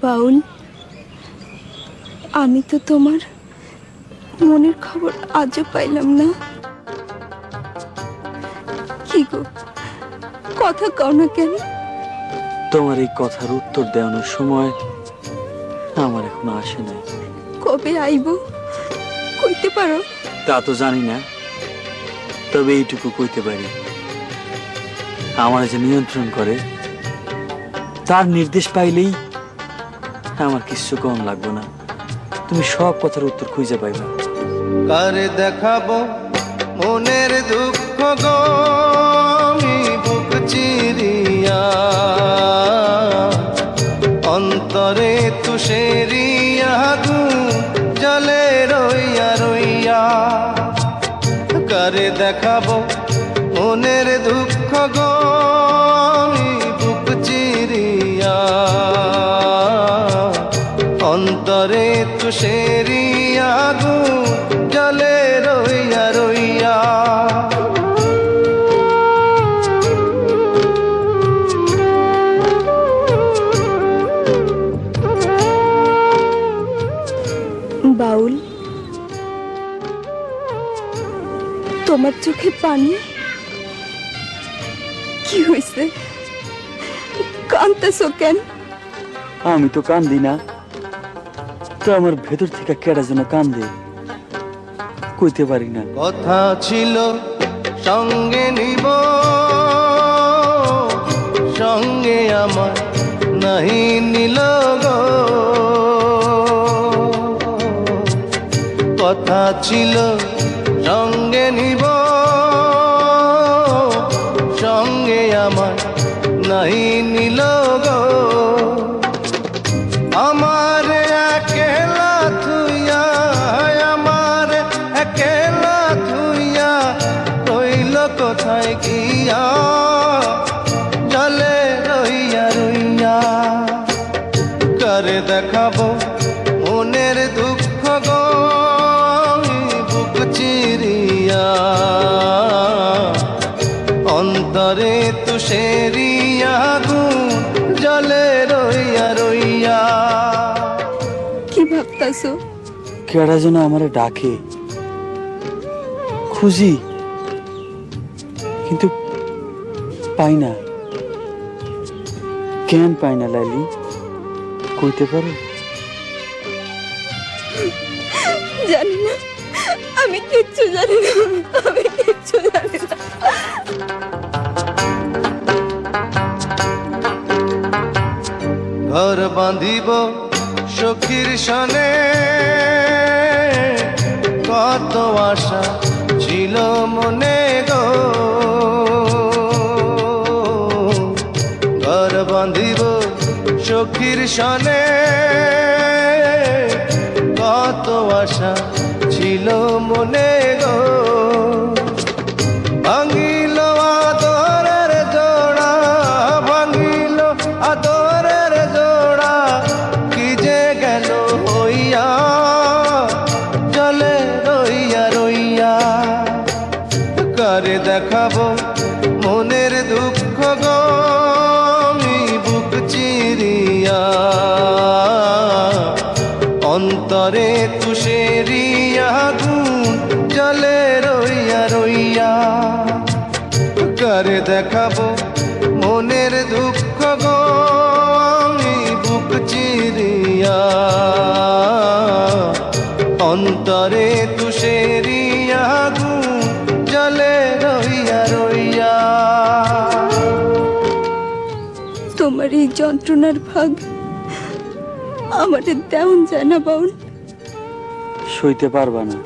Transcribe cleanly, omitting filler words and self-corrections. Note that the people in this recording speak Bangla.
বাউল, আমি তো তোমার মনের খবর আজও পাইলাম না। কি গো, কথা কও না কেন? তোমার এই কথার উত্তর দেওয়ানোর সময় আমার এখনো আসে নাই। কবে আইব কইতে পারো? তা তো জানি না, তবে এইটুকু কইতে পারি, আমার যে নিয়ন্ত্রণ করে তার নির্দেশ পাইলেই আমার কিছু কম লাগবে না। তুমি সব কথার উত্তর খুঁজে পাইবা। কারে দেখাবো মনের দুঃখ গো, আমি বুক চিরিয়া অন্তরে তুষেরিয়া জলে রইয়া রইয়া। কারে দেখাবো মনের দুঃখ গো, আমি বুক চিরিয়া অন্তরে তুষেরিয়া জলে রইয়া রইয়া। বাউল, তোমার চোখে পানি? কি হয়েছে, কাঁদতেছো কেন? আমি তো কান্দি না, তো আমার ভেতর থেকে কেডা যেন কান্দে, কইতে পারি না। কথা ছিল সঙ্গে নিব, সঙ্গে আমার নাহি নিল গো। কথা ছিল সঙ্গে নিব, সঙ্গে আমার নাহি নিল গো। আমার একলা থুইয়া, আমার একলা থুইয়া রইল কোথায় গিয়া জলে রইয়া রইয়া। কারে দেখাবো মনের দুঃখ গো, বুক চিরিয়া অন্তরে তুষেরিয়া জলে রইয়া রইয়া। কি ভাবতাছো? কেডা যেন আমারে ডাকে, খুঁজি কিন্তু পাই না। কেন পাই না লাইলি, কইতে পারো? জানি না, আমি কিচ্ছু জানি না, আমি কিচ্ছু জানি না। ঘর বাঁধিব সখীর সনে, কত আশা ছিল মনে গো। ঘর বাঁধিব সখীর সনে, কত আশা ছিল মনে গো। ভাঙিল আদরের জোড়া, ভাঙিল আদরের জোড়া, কি যে গেল হইয়া জলে রইয়া রইয়া। কারে দেখাবো মনের দুঃখ গো, আমি বুক চিরিয়া অন্তরে তুষেরিয়া জলে রইয়া রইয়া। কারে দেখাবো মনের দুঃখ গো, আমি বুক চিরিয়া অন্তরে তুষেরিয়া জলে রইয়া রইয়া। তোমার এই যন্ত্রণার ভাগ আমাদের দেওন যায় না বাউল। সইতে পারবা না।